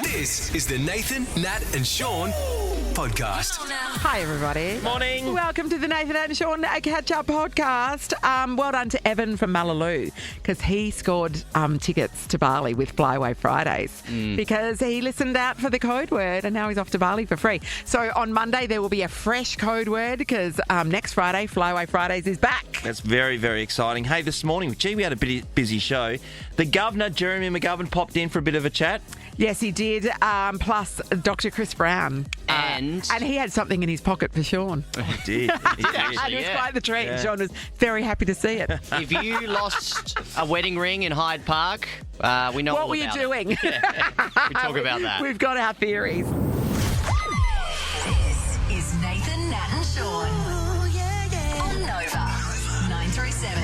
This is the Nathan, Nat and Sean podcast. Hi, everybody. Morning. Welcome to the Nathan and Sean Catch-Up podcast. Well done to Evan from Malaloo because he scored tickets to Bali with Flyaway Fridays because he listened out for the code word and now he's off to Bali for free. So on Monday there will be a fresh code word because next Friday, Flyaway Fridays is back. That's very, very exciting. Hey, this morning, we had a busy show. The Governor, Jeremy McGovern, popped in for a bit of a chat. Yes, he did. Plus Dr. Chris Brown. And he had something in his pocket for Sean. He did. And it was quite the treat. Yeah. Sean was very happy to see it. If you lost a wedding ring in Hyde Park, we know What all were you about doing? it. We talk about that. We've got our theories. This is Nathan, Nat and Sean. On Nova 937.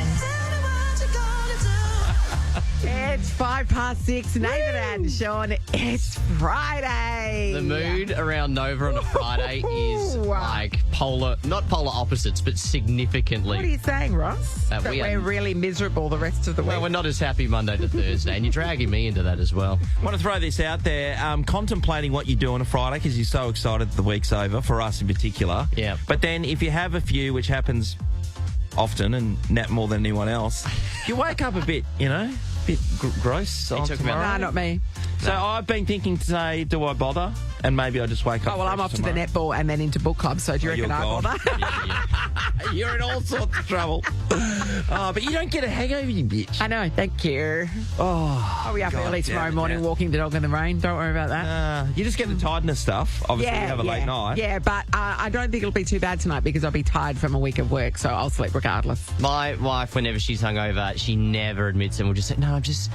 It's 6:05. Nathan and Sean. It's Friday. The mood around Nova on a Friday is like not polar opposites, but significantly. What are you saying, Ross? That That we are- we're really miserable the rest of the week. Well, we're not as happy Monday to Thursday, and you're dragging me into that as well. I want to throw this out there. Contemplating what you do on a Friday because you're so excited the week's over, for us in particular. Yeah. But then if you have a few, which happens often and Nat more than anyone else, you wake up a bit, bit gross on talking about tomorrow. Nah, not me. So I've been thinking today, do I bother? And maybe I just wake up. Oh, well, I'm fresh off to the tomorrow. netball and then into book club, so do you reckon you're I gone. bother? You're in all sorts of trouble. But you don't get a hangover, you bitch. I know, thank you. Oh, I'll be up God early damn tomorrow it, morning Nat. walking the dog in the rain. Don't worry about that. You just get the tiredness stuff. Obviously, you have a late night. Yeah, but I don't think it'll be too bad tonight because I'll be tired from a week of work, so I'll sleep regardless. My wife, whenever she's hungover, she never admits it. We'll just say, "No, I'm just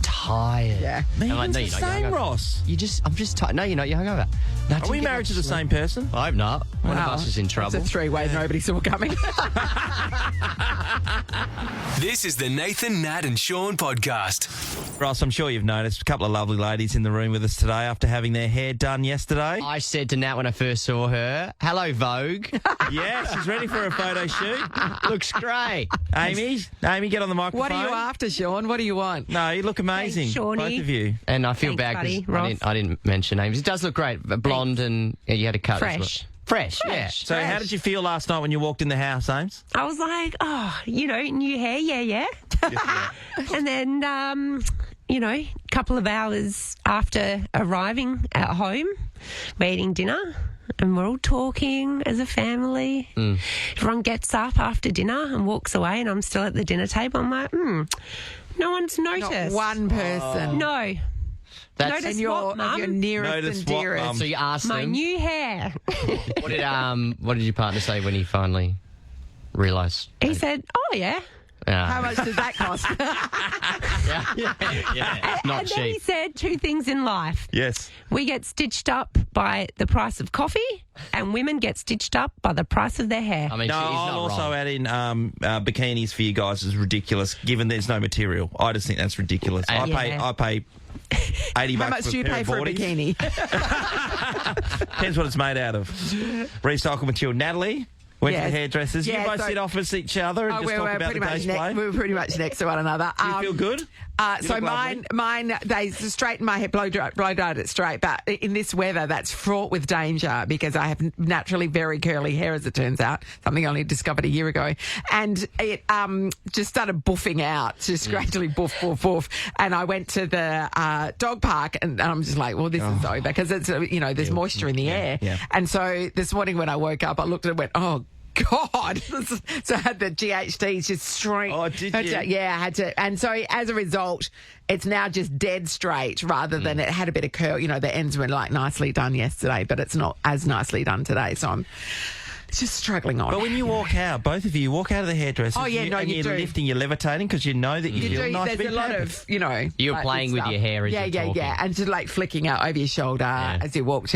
tired." Yeah. Man, I'm like, no, it's you're the not. same, You're hungover. Ross. I'm just tired. No, you're not. You're hungover. No, Are we married to the same person? I hope not. One of Wow. us is in trouble. It's a three-way nobody saw coming. This is the Nathan, Nat and Sean podcast. Ross, I'm sure you've noticed a couple of lovely ladies in the room with us today after having their hair done yesterday. I said to Nat when I first saw her, "Hello, Vogue." Yeah, she's ready for a photo shoot. Looks great. Amy, get on the microphone. What are you after, Sean? What do you want? No, you look amazing, Thanks, Shawnee. both of you. And I feel Thanks, bad buddy. because Ross. I didn't mention names. It does look great, but blonde and you had a cut. Fresh. As well. Fresh. Yeah. So how did you feel last night when you walked in the house, Ames? I was like, new hair, yeah. And then, a couple of hours after arriving at home, we're eating dinner and we're all talking as a family. Everyone gets up after dinner and walks away and I'm still at the dinner table. I'm like, no one's noticed. Not one person. No. That's Notice And your Mum? nearest Notice and what, dearest. Mum? so you asked My them. new hair. What did your partner say when he finally realised? He said, oh, yeah. How much does that cost? Yeah, it's not And then he cheap. said two things in life. Yes. We get stitched up by the price of coffee, and women get stitched up by the price of their hair. I mean, No, she's I'll not also wrong. add in bikinis for you guys is ridiculous, given there's no material. I just think that's ridiculous. I pay $80 How much for do you pair pay of for a boardies. bikini? Depends what it's made out of. Recycled material. Natalie, went to Yes. the hairdressers. Yeah, you both so- sit opposite each other and just talk about the day's play. we were pretty much next to one another. Do you feel good? You So look lovely. mine, they straighten my hair, blow dried it straight. But in this weather, that's fraught with danger because I have naturally very curly hair, as it turns out. Something I only discovered a year ago, and it just started buffing out, just gradually buff. And I went to the dog park, and I'm just like, well, this is over because it's there's moisture in the air. Yeah. And so this morning when I woke up, I looked at it and went, oh. God. So I had the GHDs just straight. Oh, did you? Yeah, I had to. And so as a result, it's now just dead straight rather than it had a bit of curl. The ends were like nicely done yesterday, but it's not as nicely done today. So I'm just struggling on. But when you walk out, both of you walk out of the hairdressers. Oh, yeah, and no, and you you're do. lifting, you're levitating because you know that you feel nice. there's being a lot pampered. of, You were like, playing good with stuff. your hair as yeah, you're talking. and just like flicking out over your shoulder as you walk.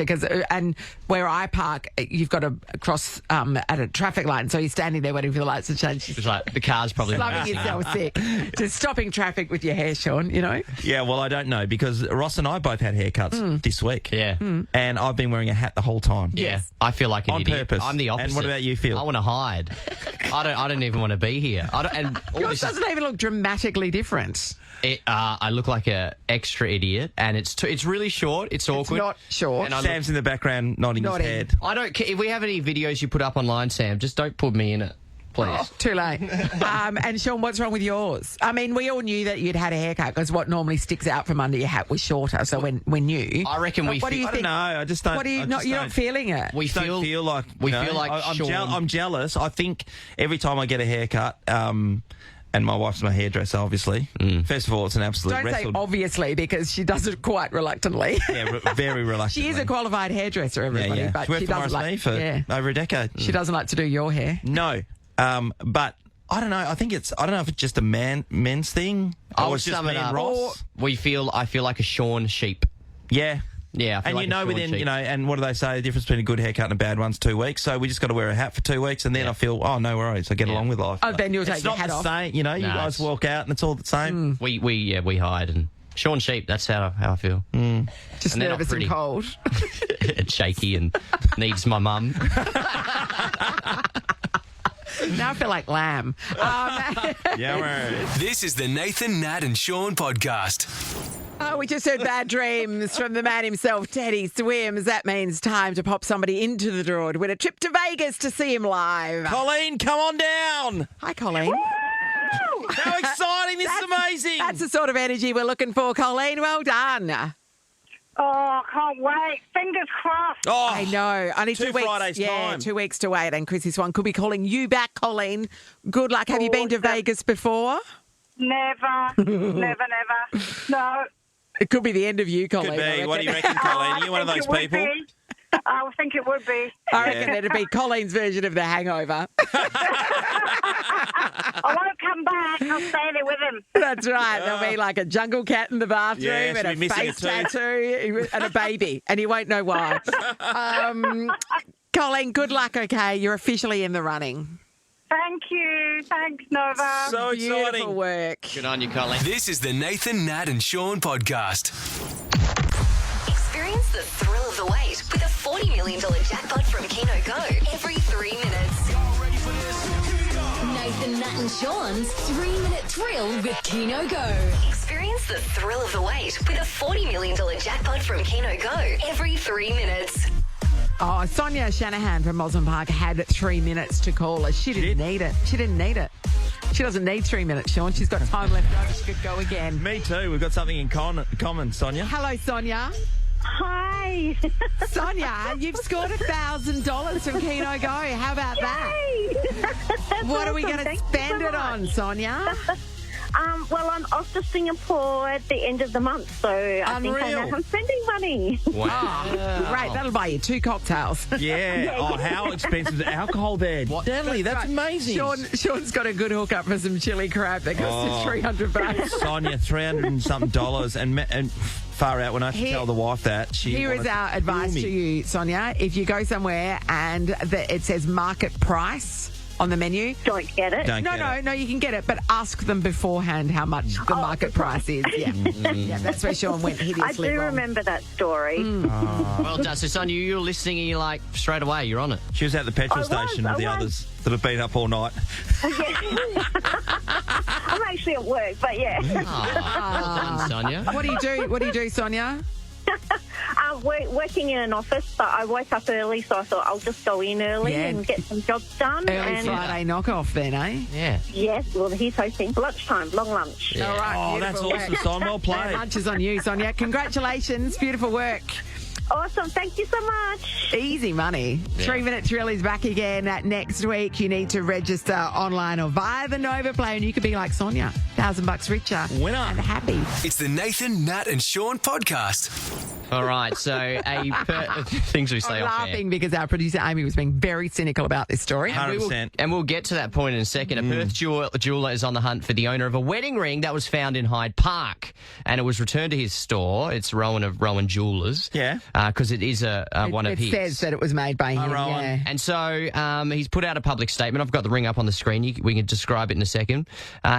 And where I park, you've got to cross at a traffic light, so you're standing there waiting for the lights to change. It's like the car's probably Loving yourself sick. Just stopping traffic with your hair, Sean, Yeah, well, I don't know because Ross and I both had haircuts this week. Yeah. And I've been wearing a hat the whole time. Yeah. I feel like an On idiot. purpose. I'm the opposite. And what about you, Phil? I want to hide. I don't even want to be here. And all Yours this is, doesn't even look dramatically different. I look like a extra idiot, and it's really short. It's awkward. It's not short. And I Sam's in the background nodding his head. I don't care if we have any videos you put up online, Sam. Just don't put me in it, please. Too late. And Sean, what's wrong with yours? I mean, we all knew that you'd had a haircut because what normally sticks out from under your hat was shorter. So we knew. I reckon we. What do you I think? don't know. I just don't. What do you I not? just You're don't- not feeling it. We don't feel like we you know, feel like Sean. I'm jealous. I think every time I get a haircut, and my wife's my hairdresser, obviously. First of all, it's an absolute Don't say wrestle. obviously because she does it quite reluctly. Yeah, very reluctantly. She is a qualified hairdresser, everybody, but She worked she for doesn't Morris like. Me for over a decade. She doesn't like to do your hair. No, but I don't know. I don't know if it's just a men's thing. I Or would it's just sum me it and up. Ross. I feel like a Sean sheep. Yeah. Yeah, I feel And like you know, a Sean within, sheep. you know, and what do they say? The difference between a good haircut and a bad one's 2 weeks. So we just got to wear a hat for 2 weeks, and then I feel, oh, no worries. I get along with life. Oh, then you'll take it's your not hat the off. same, you know, you No, guys it's- walk out and it's all the same. We hide and Sean sheep. That's how I feel. Just And they're not nervous and pretty. cold. It's shaky and needs my mum. Now I feel like lamb. Yeah, right. This is the Nathan, Nat and Sean podcast. Oh, we just heard Bad Dreams from the man himself, Teddy Swims. That means time to pop somebody into the draw to win a trip to Vegas to see him live. Colleen, come on down. Hi, Colleen. How exciting. This is amazing. That's the sort of energy we're looking for, Colleen. Well done. Oh, can't wait. Fingers crossed. oh, I know. Only 2 weeks. Fridays' yeah, time. 2 weeks to wait. And Chrissy Swan could be calling you back, Colleen. Good luck. Have you been to Awesome. Vegas before? Never. Never. No. It could be the end of you, Colleen. Could I be. What do you reckon. reckon, Colleen? Are you one of those think it would people? be. I think it would be. I reckon it'd be Colleen's version of The Hangover. I won't come back. I'll stay there with him. That's right. There'll be like a jungle cat in the bathroom Yeah, she'll and be a missing a face tooth. tattoo and a baby, and he won't know why. Colleen, good luck, okay? You're officially in the running. Thank you. Thanks, Nova. So Beautiful exciting. work. Good on you, Colleen. This is the Nathan, Nat and Sean podcast. Experience the thrill of the wait with a $40 million jackpot from Keno Go every 3 minutes. Nathan, Nat and Sean's 3-minute thrill with Keno Go. Experience the thrill of the wait with a $40 million jackpot from Keno Go every 3 minutes. Oh, Sonia Shanahan from Mosman Park had 3 minutes to call us. She didn't need it. She didn't need it. She doesn't need 3 minutes, Sean. She's got time left over. She could go again. Me too. We've got something in common, Sonia. Hello, Sonia. Hi. Sonia, you've scored $1,000 from Keno Go. How about that? That's What are we awesome. going to Thank you spend so it on, much. Sonia? Well, I'm off to Singapore at the end of the month, so I think I know Unreal. I'm spending money. Wow. Great, that'll buy you 2 cocktails. Yeah. Oh, how expensive is alcohol there? What? Deadly. That's amazing. Sean's got a good hookup for some chili crab that costs you $300. Sonia, $300 and something dollars, and far out when I have to Here- tell the wife that she. Here is wanted our to advice kill to me. you, Sonia. If you go somewhere and it says market price on the menu, Don't get it. Don't get it. no, you can get it, but ask them beforehand how much the market price is. Yeah, yeah, that's where Sean went I hideously do wrong. remember that story. Well done. So, Sonia, you're listening and you're like, straight away, you're on it. She was at the petrol I was, station with the I was. others that have been up all night. I'm actually at work, but yeah. Well done, Sonia. What do you do? What do you do, Sonia? Working in an office, but I woke up early, so I thought I'll just go in early Yeah. and get some jobs done. Early and Friday knockoff, then, eh? Yeah. yes, well, he's hosting lunchtime, long lunch. Yeah. All right, Oh, that's beautiful awesome, work. Son. Well That played. lunch is on you, Sonia. Congratulations, beautiful work. Awesome, thank you so much. Easy money. Yeah. 3-minute thrill is back again next week. You need to register online or via the Nova Play, and you could be like Sonia, $1,000 richer Winner. and happy. It's the Nathan, Nat and Sean podcast. All right. So, things we say I'm off air. laughing because our producer Amy was being very cynical about this story. 100%. And we'll get to that point in a second. A Perth jeweller is on the hunt for the owner of a wedding ring that was found in Hyde Park, and it was returned to his store. It's Rowan of Rowan Jewellers. Yeah. Because it is one of it his. says that it was made by him. Rowan. Yeah. And so he's put out a public statement. I've got the ring up on the screen. We can describe it in a second.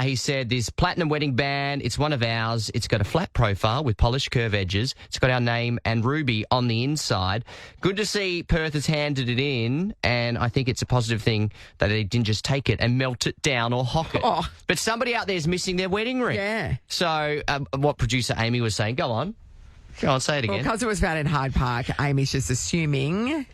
He said, this platinum wedding band, it's one of ours. It's got a flat profile with polished curve edges. It's got our name Dame and Ruby on the inside. Good to see Perth has handed it in, and I think it's a positive thing that they didn't just take it and melt it down or hock it. Oh. But somebody out there is missing their wedding ring. Yeah. So what producer Amy was saying, go on, say it Well, again. because it was found in Hyde Park, Amy's just assuming.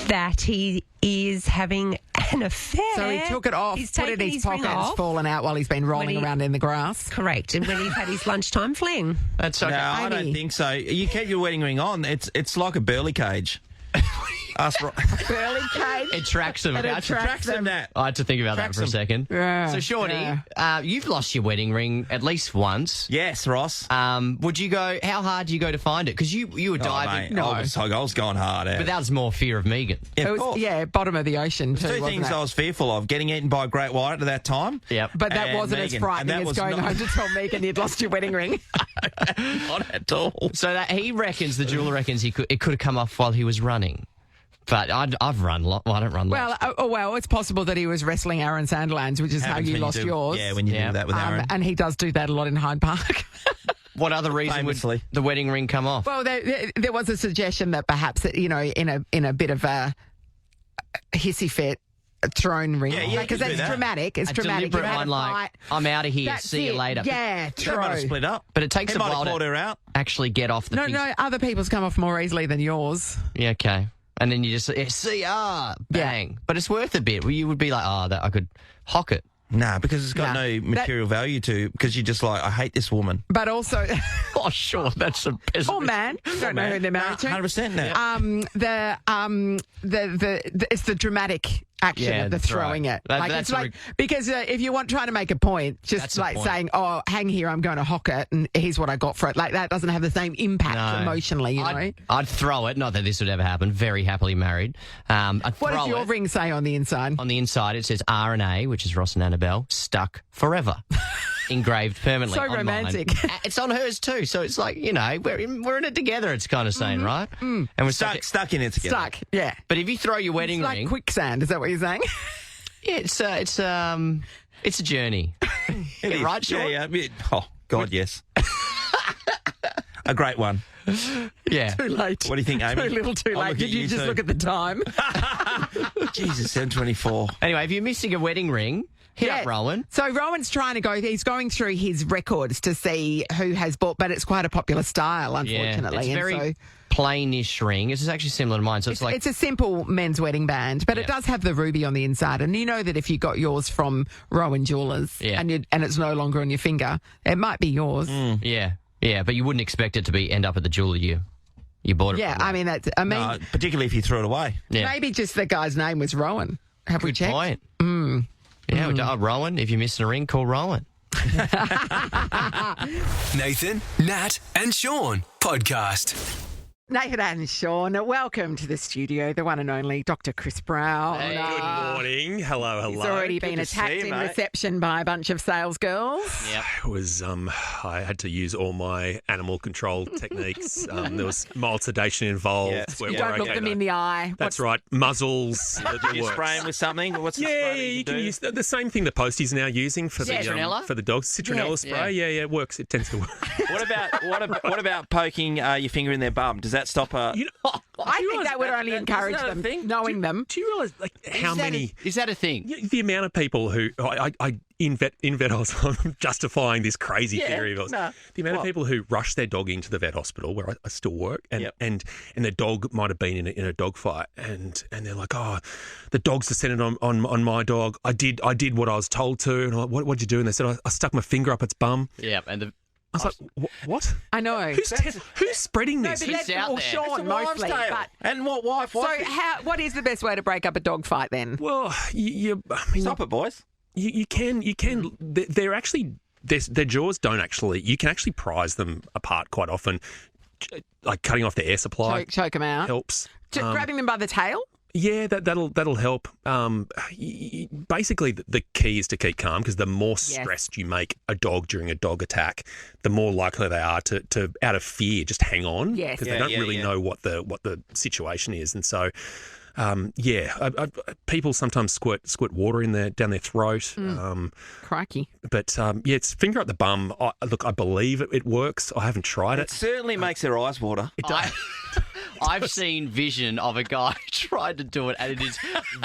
That he is having an affair. So he took it off, He's put it in taken his ring pocket, it's off. fallen out while he's been rolling When he- around in the grass. Correct. And when he's had his lunchtime fling. That's okay. No, I don't Amy. think so. You keep your wedding ring on. It's like a burley cage. Ask Burley cage. It tracks them. It attracts them. them. That. I had to think about that Tracks for a them. second. Yeah, So, Shorty, yeah. you've lost your wedding ring at least once. Yes, Ross. Would you go? How hard do you go to find it? Because you were Oh, diving, mate, I was going hard. but that was more fear of Megan. Yeah, It of was, course. yeah, bottom of the ocean too, Two wasn't things it? I was fearful of: getting eaten by a great white at that time. Yep. But that and wasn't as Megan. frightening And that as was going not- home to tell Megan you'd lost your wedding ring. Not at all. So that he reckons, the jeweler reckons, it could have come off while he was running. But I've run a lot. Well, I don't run lots. Well, it's possible that he was wrestling Aaron Sandilands, which is how Happens you when lost do- yours. Yeah, when you Yeah. do that with Aaron. And he does do that a lot in Hyde Park. What other reason Famously. would the wedding ring come off? Well, there was a suggestion that perhaps, in a bit of a hissy fit, thrown ring. Yeah, you Because could do that's that. dramatic. It's a dramatic. deliberate You had one a like, fight. I'm out of here, That's see you it. later. Yeah, They might have true. split up. But it takes He a might while have called to her out. actually get off the No, thing. no, other people's come off more easily than yours. Yeah, okay. And then you just see, bang. But it's worth a bit. You would be like, that I could hock it. Nah, because it's got Nah. no material value to. Because you're just like, I hate this woman. But also, Oh, sure, that's the best. or man, don't know who they're married to. 100% now. It's the dramatic action Yeah, of the that's throwing right. it. That's It's a like because if you want trying to make a point, That's just the like point. saying, "Oh, hang here, I'm going to hock it," and here's what I got for it. Like that doesn't have the same impact No. emotionally, you know. I'd throw it. Not that this would ever happen. Very happily married. I'd What throw does your it. ring say on the inside? On the inside, it says R&A, which is Ross and Annabelle, stuck forever. Engraved permanently. So on mine. romantic. It's on hers too, so it's like, we're in it together, it's kind of saying, right? And we're Stuck in it together. Stuck, yeah. But if you throw your wedding It's like ring, quicksand. Is that what you're saying? yeah, it's a journey. It is. Right, Sean? Yeah. Oh, God, yes. A great one. Yeah. Too late. What do you think, Amy? Too little, too I'll late. look Did at you you just too. look at the time? Jesus, 7:24. Anyway, if you're missing a wedding ring, hit up Rowan. So Rowan's trying to go. He's going through his records to see who has bought, but it's quite a popular style, unfortunately. Yeah, it's And very so plainish ring. It's actually similar to mine, so it's like it's a simple men's wedding band, but it Yeah. does have the ruby on the inside. And you know that if you got yours from Rowan Jewelers Yeah. and it's no longer on your finger, it might be yours. yeah, but you wouldn't expect it to end up at the jeweler you bought it. Yeah, from. I mean No, particularly if you threw it away. Yeah. maybe just the guy's name was Rowan. Have we Good checked? point. Yeah, Rowan. If you're missing a ring, call Rowan. Nathan, Nat, and Sean podcast. Nathan and Sean, welcome to the studio, the one and only Dr. Chris Brown. Good morning. Hello. He's already been to see attacked you, in mate. reception by a bunch of sales girls. It was I had to use all my animal control techniques. There was mild sedation involved. Yeah. where- You where don't I look go, them no. in the eye. That's right. Muzzles. You spray him with something? What's the Yeah, spray that you can do? use the same thing the posties are now using for Citronella? the dogs. Citronella Yes. spray. Yeah, it works. It tends to work. What about poking your finger in their bum? Does that stop a... I think that would only encourage that a them, thing? knowing them. Do you realise how many? Is that a thing? The amount of people who in vet I'm justifying this crazy theory of yours. no. The amount of people who rush their dog into the vet hospital where I still work and Yep. and the dog might have been in a dog fight and they're like, oh, the dog's descended on my dog. I did what I was told to, and I'm like, what'd you do? And they said I stuck my finger up its bum. Yeah, and the I was like, what? I know. Who's spreading No, this? but It's that's out all there. Sean mostly. But, And what wife? so what is the best way to break up a dog fight then? Well, I mean, Stop it, boys. You can. They're actually their jaws don't actually. You can actually prise them apart quite often. Like cutting off the air supply Choke them out. helps. Grabbing them by the tail? Yeah, that'll help. Basically, the key is to keep calm because the more stressed you make a dog during a dog attack, the more likely they are to out of fear just hang on. Yes. because Yeah, they don't yeah, really yeah. know what the situation is, and so. people sometimes squirt water down their throat. Crikey. But it's finger up the bum. I believe it works. I haven't tried It it. certainly makes their eyes water. It does. I've seen vision of a guy trying to do it, and it is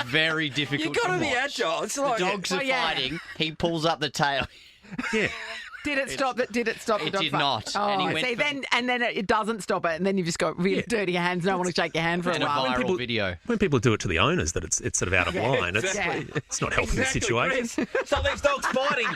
very difficult. You've got to be watch. agile. It's The like dogs are fighting. He pulls up the tail. Yeah. Did it stop? Did it stop? It the dog did fight? not. Oh, And he went see, for- then it doesn't stop it, and then you've just got really dirty hands. No one want to shake your hand for a And a while. viral video. When people do it to the owners, that it's sort of out of line. exactly. It's not helping the situation. Chris. Stop these dogs fighting.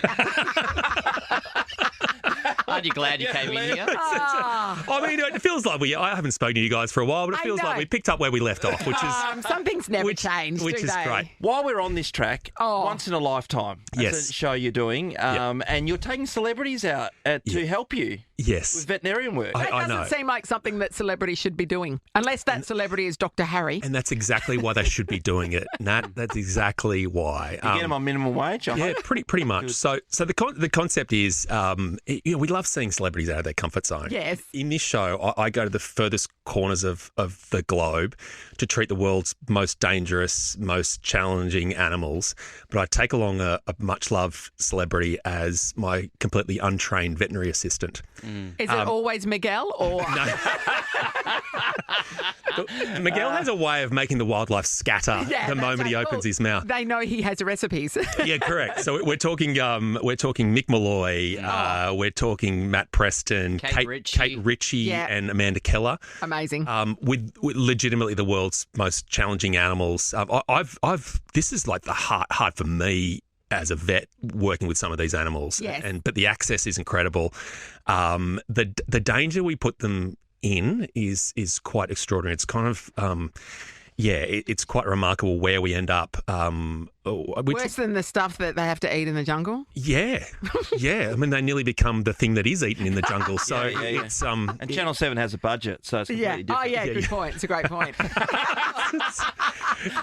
Aren't you glad you came in here? I mean, it feels like I haven't spoken to you guys for a while, but it I feels like know. we picked up where we left off, which is Some things never change, which do is they? great. While we're on this track, once in a lifetime, that's Yes. a show you're doing, and you're taking celebrities out to help you Yes. with veterinarian work. That I doesn't know. seem like something that celebrities should be doing, unless that celebrity is Dr. Harry. And that's exactly why they should be doing it, Nat. That's exactly why. You get them on minimum wage, I Yeah, hope. pretty much. So the concept is, we love seeing celebrities out of their comfort zone. Yes. In this show, I go to the furthest corners of the globe to treat the world's most dangerous, most challenging animals. But I take along a much loved celebrity as my completely untrained veterinary assistant. Is it always Miguel or? Miguel has a way of making the wildlife scatter Yeah, the that's moment he right. opens Well, his mouth. They know he has recipes. Yeah, correct. So we're talking Mick Malloy, we're talking Matt Preston, Kate Ritchie. Yeah. and Amanda Keller. Amazing. With legitimately the world's most challenging animals. This is like the hard for me as a vet working with some of these animals. Yes. But the access is incredible. The danger we put them in is quite extraordinary. It's kind of it's quite remarkable where we end up. Worse than the stuff that they have to eat in the jungle. Yeah. I mean, they nearly become the thing that is eaten in the jungle. So Yeah. it's And Channel 7 has a budget, so it's completely different. Oh, yeah. Good point. It's a great point.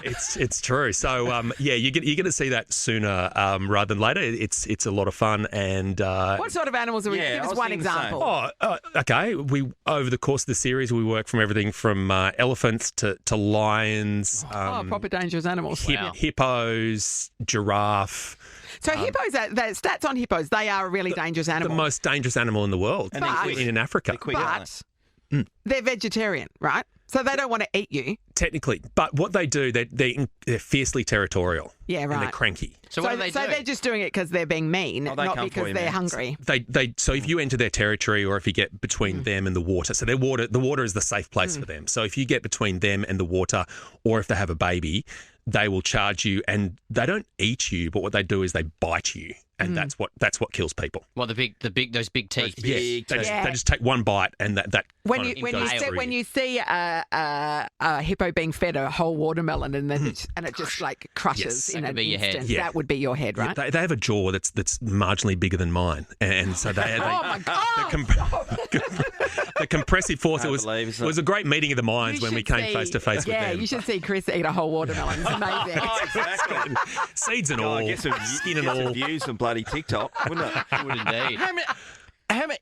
it's true. So you're going to see that sooner rather than later. It's a lot of fun. And What sort of animals are we? Yeah, Give I us was one thinking the same. example. Okay. We over the course of the series, we work from everything from elephants to lions, Proper dangerous animals. hippos, giraffe. So hippos, the stats on hippos, they are a really dangerous The animal. most dangerous animal in the world, And they're quick. in Africa. They're quick, aren't But they're vegetarian, right? So they don't want to eat you. Technically, but what they do, they're fiercely territorial. Yeah, And they're right. cranky. So what do they do? So they're just doing it because they're being mean, Oh, they not come for because you, they're man. hungry. So if you enter their territory or if you get between them and the water, so the water is the safe place for them. So if you get between them and the water, or if they have a baby, they will charge you, and they don't eat you, but what they do is they bite you, and that's what kills people. Well, those big teeth. Big They Yeah. just take one bite, and that When kind you of goes through when you see a hippo being fed a whole watermelon and then it just like crushes Yes. in That an could be your head. instant, Yeah. that would be your head, right? They have a jaw that's marginally bigger than mine, and so they Oh my God! the compressive force. Can't It was believe, isn't it was a great meeting of the minds You when we should came see- face to face with Yeah, them. you should see Chris eat a whole watermelon. It's amazing. Oh, exactly. Seeds and Oh, all, I guess some skin and get some all. views on bloody TikTok, wouldn't it? It would indeed.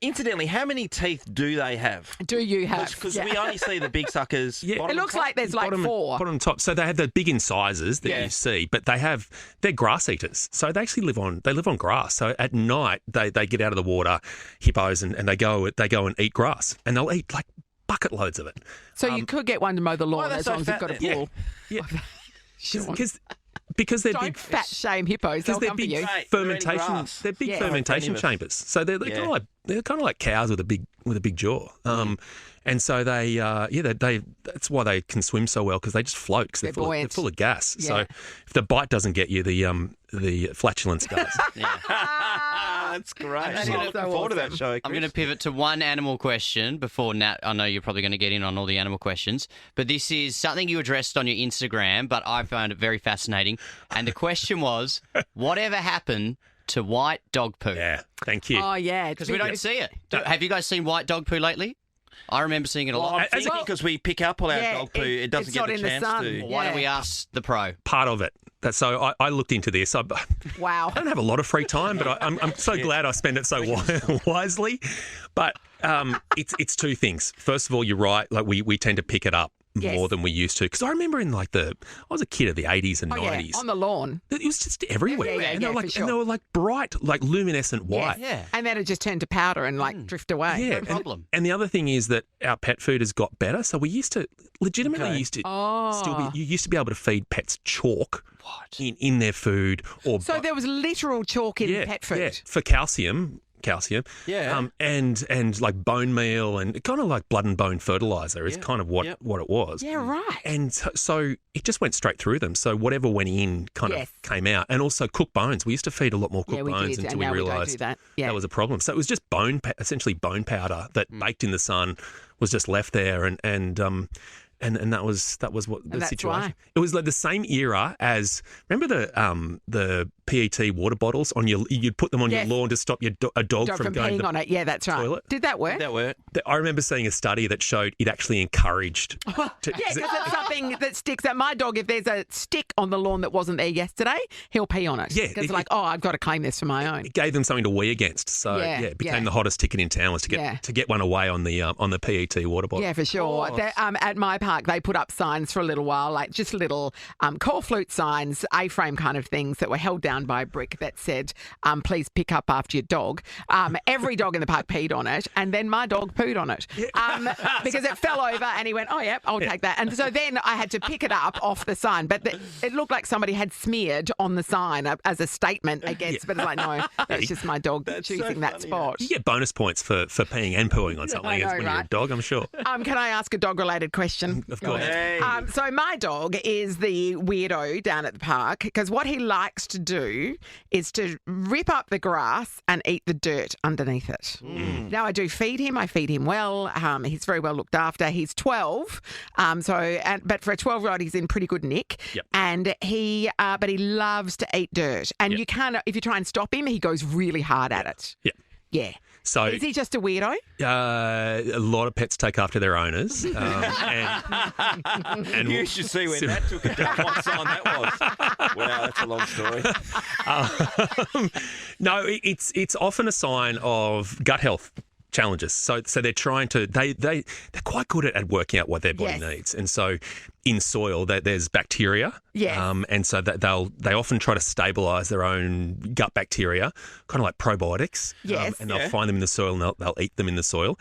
Incidentally, how many teeth do they have? Do you have? Because Yeah. we only see the big suckers. Yeah. bottom It looks and top. like there's like bottom, four. bottom and top. So they have the big incisors that Yeah. you see, but they're grass eaters. So they actually live on grass. So at night they get out of the water, hippos, and they go and eat grass, and they'll eat like bucket loads of it. So you could get one to mow the lawn they're as so long as you've fat got a then. pool. Yeah, Sure. because they're Don't big. fat shame hippos. They'll Because they're come for big you. Mate, they're eating fermentation. grass. They're big Yeah. fermentation Famous. chambers. So they're Yeah. kind of like cows with a big jaw. And so they that's why they can swim so well, because they just float because they're buoyant. full of gas. Yeah. So if the bite doesn't get you, the flatulence does. That's great. That I'm is looking so forward to that awesome. show. I'm Chris. going to pivot to one animal question before Nat. I know you're probably going to get in on all the animal questions, but this is something you addressed on your Instagram, but I found it very fascinating. And the question was, whatever happened to white dog poo? Yeah, thank you. Oh yeah, Because we don't see it. Have you guys seen white dog poo lately? I remember seeing it a lot. I'm thinking because we pick up all our yeah, dog poo, it doesn't it's get not the in the chance sun. to. Why don't we Yeah. ask the pro? Part of it. So I looked into this. I Wow. don't have a lot of free time, but I'm so glad I spend it so wisely. But it's two things. First of all, you're right. Like we tend to pick it up more than we used to. Because I remember I was a kid of the 80s and 90s. On the lawn. It was just everywhere. Yeah, and, they were for sure. and they were like bright, like luminescent white. Yeah. And then it just turned to powder and drift away. Yeah, No problem. And the other thing is that our pet food has got better. So we used to you used to be able to feed pets chalk in their food. So there was literal chalk in pet food. Yeah, for calcium. Yeah. And like bone meal and kind of like blood and bone fertilizer is kind of what it was. Yeah, right. And so it just went straight through them. So whatever went in kind of came out. And also cooked bones. We used to feed a lot more cooked bones until we realised that was a problem. So it was just essentially bone powder that baked in the sun was just left there and that was what the situation. Why. It was like the same era as remember the PET water bottles you'd put them on your lawn to stop a dog from going peeing on it. Yeah, that's right. toilet. Did that work? That worked. I remember seeing a study that showed it actually encouraged. Yeah, because it's something that sticks out. My dog, if there's a stick on the lawn that wasn't there yesterday, he'll pee on it. Yeah, because I've got to claim this for my own. It gave them something to wee against. So it became the hottest ticket in town was to get one away on the PET water bottle. Yeah, for sure. At my park, they put up signs for a little while, like just little call flute signs, A-frame kind of things that were held down by a brick that said, please pick up after your dog. Every dog in the park peed on it, and then my dog pooed on it because it fell over and he went, oh, yeah, I'll take that. And so then I had to pick it up off the sign, but it looked like somebody had smeared on the sign as a statement against, but it's like, no, that's just my dog choosing that spot. You get bonus points for peeing and pooing on something when you're a dog, I'm sure. Can I ask a dog-related question? Of course. Hey. So my dog is the weirdo down at the park because what he likes to do is to rip up the grass and eat the dirt underneath it. Now, I do feed him. I feed him well. He's very well looked after. He's 12. But for a 12-year-old, he's in pretty good nick. Yep. And but he loves to eat dirt. And you can't, if you try and stop him, he goes really hard at it. Yeah. Yeah. So is he just a weirdo? A lot of pets take after their owners. And You should see when that took it down. What sign that was. Wow, that's a long story. No, it's often a sign of gut health challenges. So they're trying to they're quite good at working out what their body needs, and so in soil there's bacteria. And so they often try to stabilise their own gut bacteria, kind of like probiotics. And they'll find them in the soil and they'll eat them in the soil.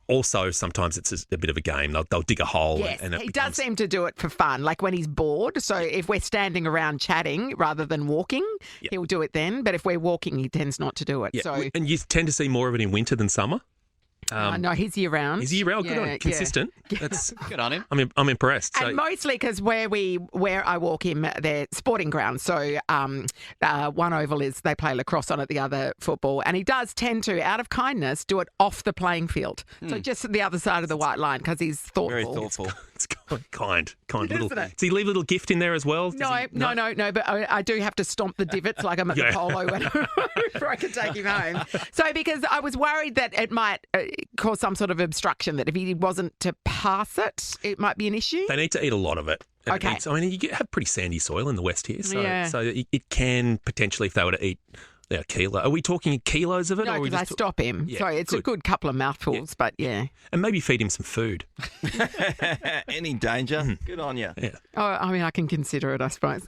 Also, sometimes it's a bit of a game. They'll dig a hole. Yes, and he does seem to do it for fun, like when he's bored. So if we're standing around chatting rather than walking, he'll do it then. But if we're walking, he tends not to do it. Yeah. So And you tend to see more of it in winter than summer. no, he's year round. Is he year round? Good on him. Consistent. That's Good on him. I'm impressed. And mostly because where I walk him, they're sporting grounds. So one oval is they play lacrosse on it, the other football. And he does tend to, out of kindness, do it off the playing field. So just the other side of the white line because he's thoughtful. Very thoughtful. It's kind little. Isn't it? Does he leave a little gift in there as well? No. But I do have to stomp the divots like I'm at the polo before I can take him home. So because I was worried that it might cause some sort of obstruction, that if he wasn't to pass it, it might be an issue. They need to eat a lot of it. And Okay. you have pretty sandy soil in the west here, so Yeah. so it can potentially, if they were to eat a kilo. Are we talking kilos of it? No, or are we because I just stop him. Yeah, So it's a good couple of mouthfuls, but yeah. and maybe feed him some food. Any danger? Good on you. Yeah. Oh, I mean, I can consider it, I suppose.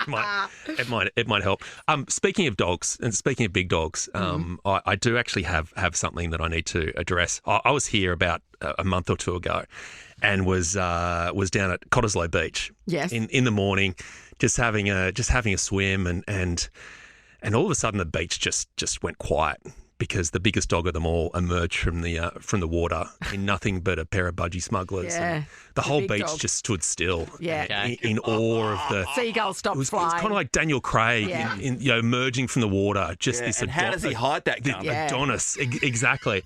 It might help. Speaking of dogs and speaking of big dogs, I do actually have something that I need to address. I was here about a month or two ago, and was down at Cottesloe Beach. Yes. In the morning, just having a swim, and all of a sudden the beach just went quiet. Because the biggest dog of them all emerged from the water in nothing but a pair of budgie smugglers. Yeah, And the whole big beach dog. just stood still. Yeah. In awe of the Seagull stopped It was flying. kind of like Daniel Craig Yeah. in emerging from the water. Just this. And how does he hide that gun? Yeah. Adonis, exactly.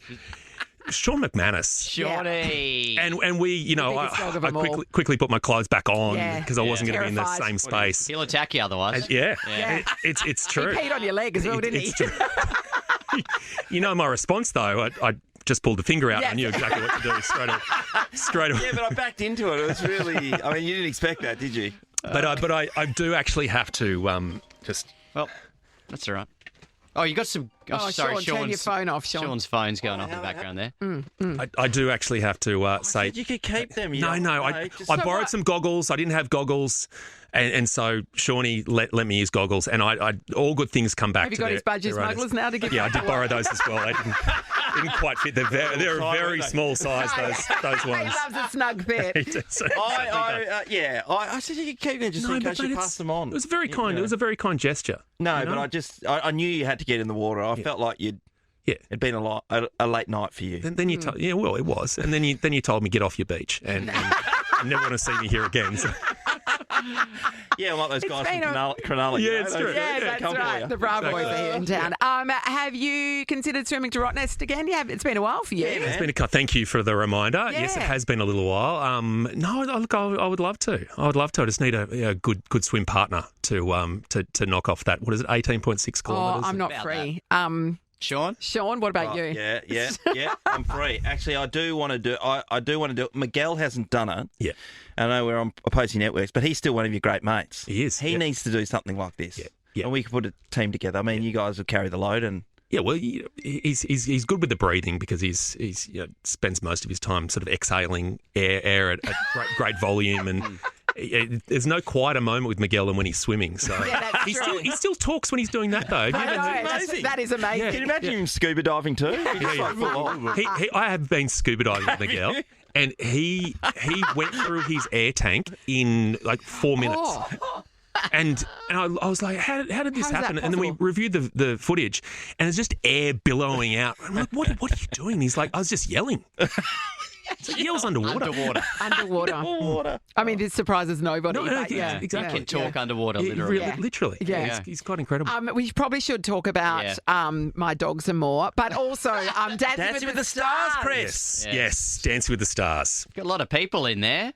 Sean McManus. Shorty. And we, biggest dog of I them all. quickly put my clothes back on Yeah. because I wasn't going to be in the Terrified. same space. He'll attack you otherwise. Yeah. Yeah. It's He true. peed on your leg as well, didn't he? It's true. My response though, I just pulled the finger out. Yeah. I knew exactly what to do straight away. Yeah, but I backed into it. It was really. I mean, you didn't expect that, did you? But I do actually have to just. Well, that's all right. Oh, you got some Oh, sorry, Sean, turn your phone off, Sean. Sean's phone's going off in the background there. I do actually have to say. You could keep them. No, I borrowed what? some goggles. I didn't have goggles. And so Shawnee let me use goggles, and I all good things come back Have you to got their, his budgie their owners. smugglers now to give Yeah, I you? did borrow those as well. They didn't quite fit. They're a very small size, those He ones. loves a snug fit. I said you could keep them just in case you pass them on. It was very kind. It was a very kind gesture. No, you know? but I knew you had to get in the water. I felt like it'd been a late night for you. Then you told, yeah, well, it was, and then you told me get off your beach and never want to see me here again. So. Yeah, like those guys from been a- Cronulla. Yeah, you know, it's those- true. Yeah, they that's come for right. you. The Bravo boys are here in town. Have you considered swimming to Rottnest again? Yeah, it's been a while for you. Yeah, It's been thank you for the reminder. Yeah. Yes, it has been a little while. No, look, I would love to. I would love to. I just need a good swim partner to knock off that. What is it? 18.6 Oh, kilometres. I'm not About free. Sean, what about you? Yeah, I'm free. Actually, I do want to do. I do want to do it. Miguel hasn't done it. Yeah. I know we're on opposing networks, but he's still one of your great mates. He is, He yeah. needs to do something like this. Yeah. And we can put a team together. I mean, you guys will carry the load, and Yeah, well, he's good with the breathing because he's spends most of his time sort of exhaling air at great volume, and there's no quieter moment with Miguel than when he's swimming. So Yeah, that's true. he still talks when he's doing that though. I know, that is amazing. can you imagine him scuba diving too? He's just like full on. I have been scuba diving with Miguel, and he went through his air tank in like 4 minutes. Oh. And I was like, how did this How is that happen? And then we possible? reviewed the footage, and it's just air billowing out. I'm like, what are you doing? He's like, I was just yelling. So he yells underwater. Underwater. I mean, this surprises nobody. No, but yeah, yeah, exactly. Can talk underwater, He literally. really- literally. Yeah. He's quite incredible. We probably should talk about my dogs and more, but also Dancing with the Stars, yes, Yes. yes, Dancing with the Stars. Got a lot of people in there.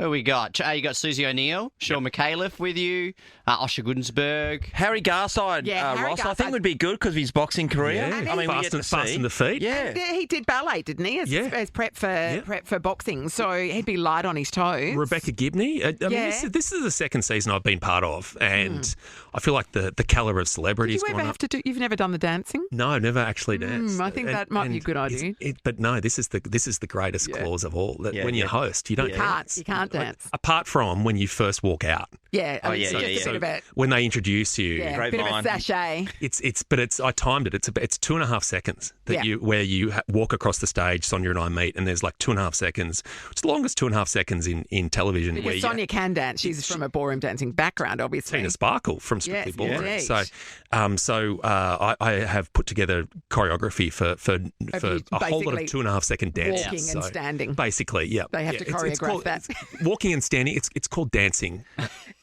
Who we got? You got Susie O'Neill, Sean McAuliffe with you, Osher Goodensberg. Harry Garside, Yeah, Harry Ross, I Garside. think would be good because of his boxing career. Yeah. I mean, we Fast get to and- fast see. in the feet. Yeah. He did ballet, didn't he? As prep for boxing, so he'd be light on his toes. Rebecca Gibney. I mean, Yeah. this is the second season I've been part of, and I feel like the calibre of Did celebrities you ever gone have up. to do? You've never done the dancing? No, never actually danced. I think that might be a good idea. But no, this is the greatest clause of all. That Yeah, when you yeah. host, you don't dance. You can't dance. Apart from when you first walk out, Yeah, I mean, yeah, it's yeah, just yeah. a bit of a when they introduce you, bit of a Grapevine. sachet. it's I timed it. It's 2.5 seconds that Yeah. where you walk across the stage. Sonia and I meet, and there's like 2.5 seconds. It's the longest 2.5 seconds in television. where Because Sonia can dance. She's from a ballroom dancing background, obviously. Tina Sparkle from Strictly Yes, Ballroom. indeed. So I have put together choreography for you a whole lot of basically 2.5 second dances. walking and standing. Basically, yeah. They have to choreograph that. Walking and standing. It's called dancing.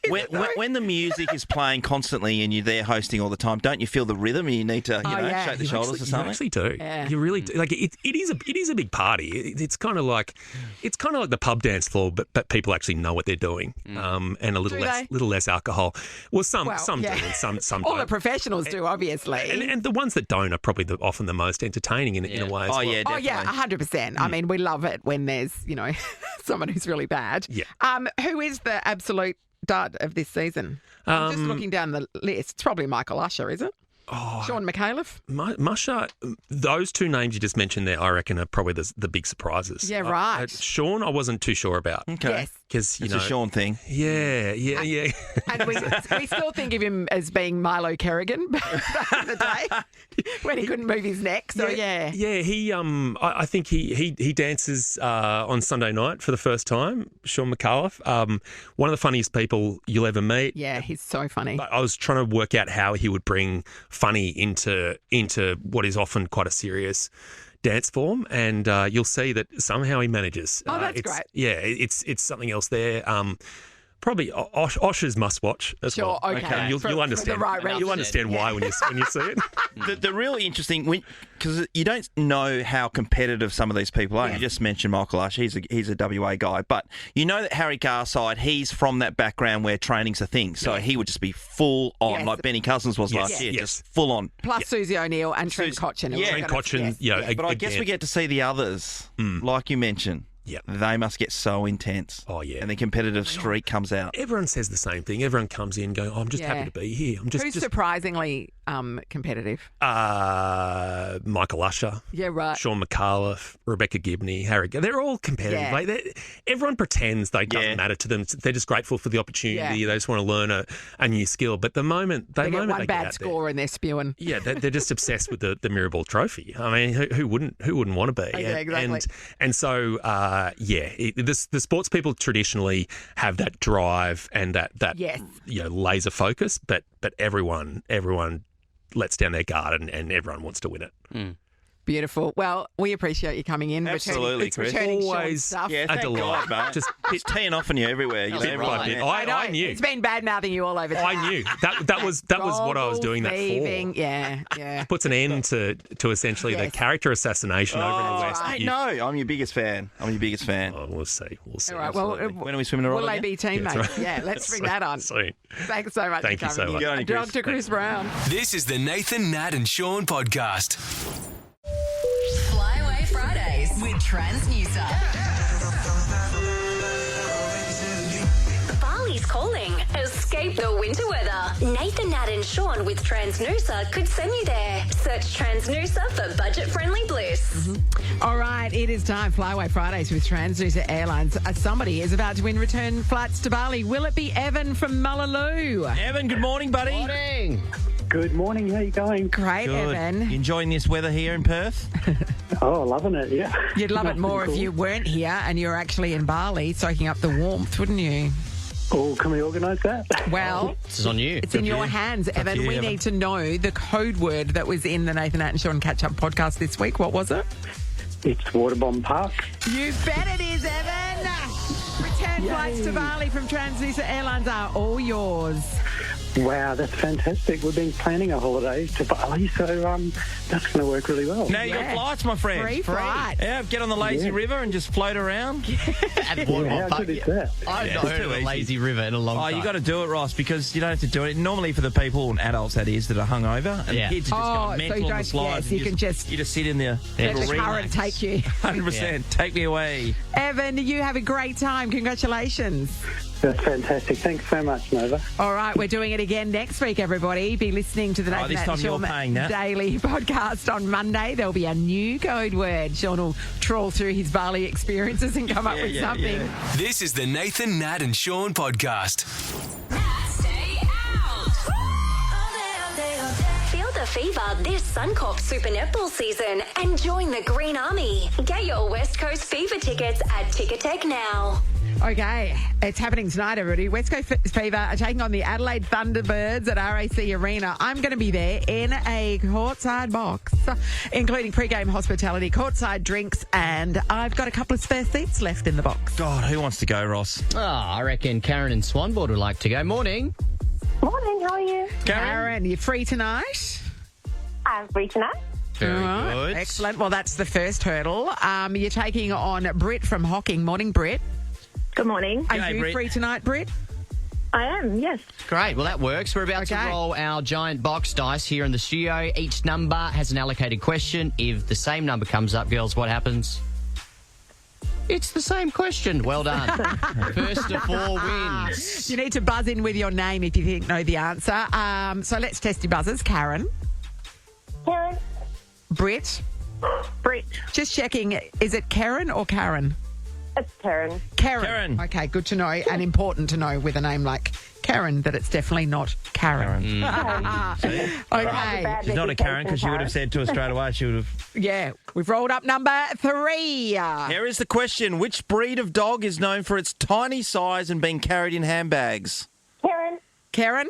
When the music is playing constantly and you're there hosting all the time, don't you feel the rhythm and you need to yeah. shake the shoulders or You something? actually do. Yeah. You really do. Like it is a big party. It's kind of like the pub dance floor, but people actually know what they're doing. And a little Do less they? little less alcohol. Well, some yeah. do, and some All don't. the professionals do, obviously. And the ones that don't are probably often the most entertaining in a way as well. Yeah, Oh definitely. yeah, 100%. I mean, we love it when there's someone who's really bad. Yeah. Who is the absolute dud of this season? I'm just looking down the list. It's probably Michael Usher, is it? Oh, Sean McAuliffe. Musha, those two names you just mentioned there, I reckon, are probably the big surprises. Yeah, right. Sean, I wasn't too sure about. Okay. Yes. Because, It's a Sean thing. Yeah. And we still think of him as being Milo Kerrigan back in the day when he couldn't move his neck. So yeah. Yeah, he I think he dances on Sunday night for the first time, Sean McAuliffe. One of the funniest people you'll ever meet. Yeah, he's so funny. But I was trying to work out how he would bring funny into what is often quite a serious dance form, and you'll see that somehow he manages. Oh, that's it's, great. Yeah, it's something else there. Probably Osher's must watch as Sure, well. okay. And you'll For the understand. right reason. You'll understand why when you see it. The really interesting, because you don't know how competitive some of these people are. Yeah. You just mentioned Michael Usher. He's a WA guy. But you know that Harry Garside, he's from that background where training's a thing. So he would just be full on, Yes. like Benny Cousins was last year, Yes. just full on. Plus Susie O'Neill and Trent Cotchin. Yeah. Trent Cotchin, Yes. But I guess we get to see the others, like you mentioned. Yep. They must get so intense. Oh, yeah. And the competitive streak comes out. Everyone says the same thing. Everyone comes in going, I'm just Yeah. happy to be here. I'm Who's just surprisingly competitive? Michael Usher, Yeah, right. Sean McAuliffe, Rebecca Gibney, Harry. They're all competitive. Yeah. Like everyone pretends they doesn't matter to them. They're just grateful for the opportunity. Yeah. They just want to learn a new skill. But the moment They get one they bad get out score and they're spewing. there, they're just obsessed with the Mirrorball Trophy. I mean, who wouldn't want to be? Yeah, exactly. And so the sports people traditionally have that drive and that Yes. laser focus. But everyone lets down their guard and everyone wants to win it. Beautiful. Well, we appreciate you coming in. Absolutely, Chris. Returning Sean's Always stuff. Yeah, a thank delight. God, mate. Just It's teeing off on you everywhere. You know, Bit everywhere. by bit. I know. I knew. It's been bad mouthing you all over town. I knew that was what I was doing that Thieving. for. Yeah. Puts an end to essentially the Yes. character assassination over in the West. Mate, no, I'm your biggest fan. Oh, we'll see. All right. Well, When are we swimming a will rod they again? be teammates? That's right. Yeah. Let's bring that on. Soon. Thanks so much. Thank for you so coming much. in. Good on you, Chris. Dr. Chris Brown. This is the Nathan, Nat and Sean podcast. Flyaway Fridays with Transnusa. Bali's calling. Escape the winter weather. Nathan, Nat and Sean with Transnusa could send you there. Search Transnusa for budget-friendly bliss. All right, it is time. Flyaway Fridays with Transnusa Airlines. Somebody is about to win return flights to Bali. Will it be Evan from Mullaloo? Evan, good morning, buddy. Morning. Good morning. How you going? Great, Good. Evan. Enjoying this weather here in Perth? Oh, loving it. Yeah. You'd love it Nice and more cool. if you weren't here and you're actually in Bali soaking up the warmth, wouldn't you? Oh, can we organise that? Well, This is on you. it's in your hands, Evan. you, We Evan. need to know the code word that was in the Nathan, Nat and Sean Catch-Up podcast this week. What was it? It's Waterbomb Park. You bet it is, Evan. Return flights to Bali from Transnusa Airlines are all yours. Wow, that's fantastic. We've been planning our holidays to Bali, so that's going to work really well. Now you got flights, my friend. Free flight. Yeah, get on the lazy Yeah. river and just float around. At Yeah, Waterfall how Park. good is that? I've Yeah, not it's heard too of a easy. lazy river in a long Oh, time. you got to do it, Ross, because you don't have to do it. Normally for the people and adults, that is, that are hungover, and Yeah. kids are just Oh, going so mental you on the don't- slides. yes, you can just you just sit in there. Let the Relax. current take you. 100%. Take me away. Evan, you have a great time. Congratulations. That's fantastic. Thanks so much, Nova. All right, we're doing it again next week, everybody. Be listening to the Nathan this Nat time and you're Sean paying that. Daily podcast on Monday. There'll be a new code word. Sean will trawl through his Bali experiences and come up with something. This is the Nathan, Nat and Sean podcast. Stay out. Feel the fever this Suncorp Super Netball season and join the Green Army. Get your West Coast Fever tickets at Ticketek now. Okay, it's happening tonight, everybody. West Coast Fever are taking on the Adelaide Thunderbirds at RAC Arena. I'm going to be there in a courtside box, including pre-game hospitality, courtside drinks, and I've got a couple of spare seats left in the box. God, who wants to go, Ross? I reckon Karen and Swanboard would like to go. Morning. Morning, how are you? Karen, you free tonight? I'm free tonight. Very All right, good. excellent. Well, that's the first hurdle. You're taking on Britt from Hocking. Morning, Britt. Good morning. Are G'day, you Britt. free tonight, Britt? I am, yes. Great. Well, that works. We're about to Okay. roll our giant box dice here in the studio. Each number has an allocated question. If the same number comes up, girls, what happens? It's the same question. Well done. First to four wins. You need to buzz in with your name if you know the answer. So let's test your buzzers. Karen, Karen. Britt, Britt. just checking, is it Karen or Karen? It's Karen. Karen. Okay, good to know and important to know with a name like Karen that it's definitely not Karen. Okay. She's not a Karen because she would have said to us straight away. She would have. Yeah, we've rolled up number 3. Here is the question: which breed of dog is known for its tiny size and being carried in handbags? Karen. Karen?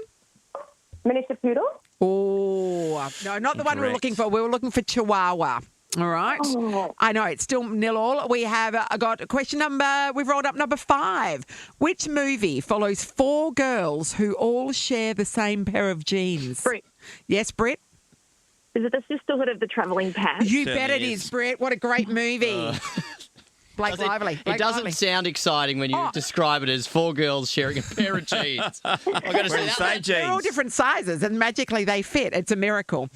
Minister Poodle. Oh, no, not the one we were Incorrect. looking for. We were looking for Chihuahua. All right. Oh. I know, it's still 0-all. We have got question number, we've rolled up number 5. Which movie follows 4 girls who all share the same pair of jeans? Britt. Yes, Britt? Is it the Sisterhood of the Travelling Pants? You Certainly bet it is. is, Britt. What a great movie. Blake Lively. It Blake doesn't Lively. sound exciting when you describe it as 4 girls sharing a pair of jeans. I've got to We're say the that. same They're all jeans. different sizes and magically they fit. It's a miracle.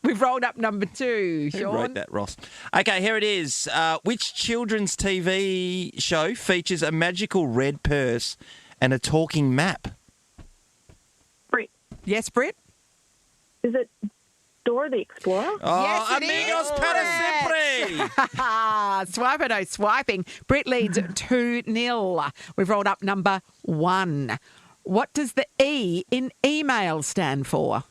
We've rolled up number 2, Who Sean. wrote that, Ross? Okay, here it is. Which children's TV show features a magical red purse and a talking map? Britt. Yes, Britt? Is it Dora the Explorer? Oh, Yes, it amigos is, para siempre. Swipe or no swiping. Brett leads 2-0. We've rolled up number 1. What does the E in email stand for?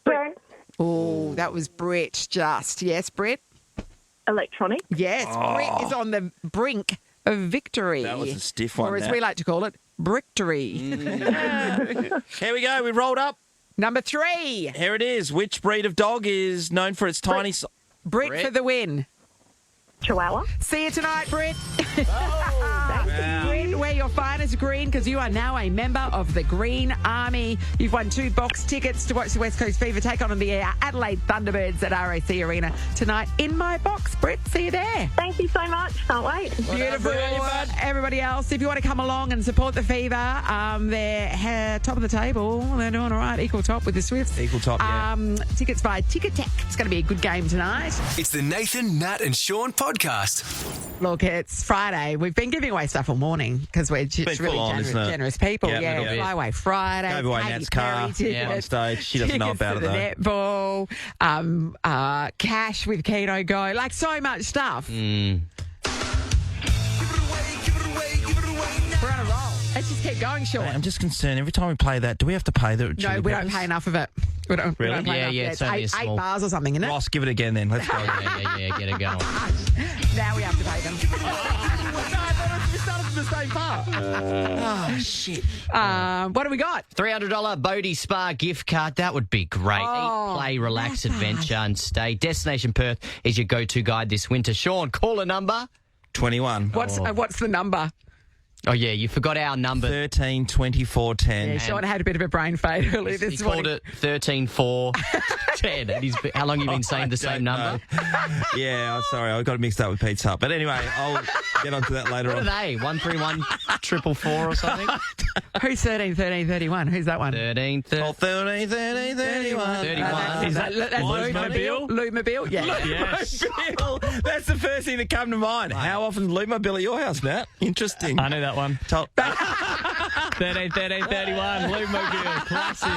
Brett. Oh, that was Brett just. Yes, Brett? Electronic. Yes, Brett is on the brink of victory. That was a stiff one, Or as Nat. we like to call it, bricktory. Here we go. We rolled up. Number 3. Here it is. Which breed of dog is known for its tiny... Brett for the win. Chihuahua. See you tonight, Brett. Brett, wear your finest green because you are now a member of the Green Army. You've won 2 box tickets to watch the West Coast Fever take on the Adelaide Thunderbirds at RAC Arena tonight in my box. Brett, see you there. Thank you so much. Can't wait. Beautiful. Everybody else, if you want to come along and support the Fever, they're top of the table. They're doing all right. Equal top with the Swifts. Equal top, yeah. Tickets by Ticket Tech. It's going to be a good game tonight. It's the Nathan, Nat and Sean podcast. Look, it's Friday. We've been giving away stuff all morning because we're just Been really full on, isn't it? generous people. Yeah, a little bit. Flyway Friday. Gave away Nat's car on stage. She doesn't know about it, though. Netball, cash with Keno Go. Like so much stuff. We're on a roll. Let's just keep going, Sean. I'm just concerned. Every time we play that, do we have to pay the No, Chili we don't Peppers? pay enough of it. We don't Really? pay enough. It's only a eight small... bars or something, isn't it? Ross, give it again then. Let's go. Yeah, get it going. Now we have to pay them. We started from the same part. Oh, shit. What do we got? $300 Bodie Spa gift card. That would be great. Oh, Eat, play, relax, massage. adventure and stay. Destination Perth is your go-to guide this winter. Sean, call a number. 21. What's the number? Oh, yeah, you forgot our number. 13, 24, 10. Yeah, Sean had a bit of a brain fade earlier He this called morning. it 13, 4, 10. And how long have you been saying the same number? Yeah, I'm sorry. I got it mixed up with Pizza Hut. But anyway, I'll get onto that later What are on. they? 131 444 or something? Who's 13, 13, 31? Who's that one? 13, Oh, 13, 30, 31. 31. Is that Lubemobile? Lubemobile? Yeah. Yes. That's the first thing that came to mind. How often Lubemobile at your house, Nat? Interesting. I know that one. 13, 13, 31, Lubemobile, classic.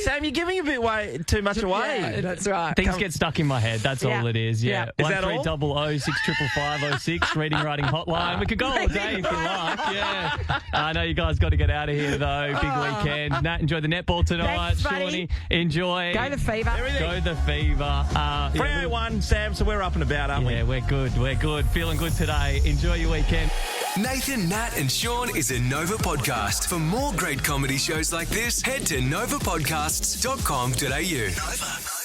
Sam, you're giving a bit too much away. Yeah, that's right. Things get stuck in my head. That's all it is. Yeah. Is that all? 1300 reading writing hotline. We could go all day if you like. Yeah. I know you guys got to get out of here though. Big weekend. Nat, enjoy the netball tonight. Thanks, buddy. Shawnee, enjoy. Go the Fever. Go the Fever. 301, Sam. So we're up and about, aren't we? Yeah, we're good. We're good. Feeling good today. Enjoy your weekend. Nathan, Nat and Sean is a Nova podcast. For more great comedy shows like this, head to novapodcasts.com.au. Nova.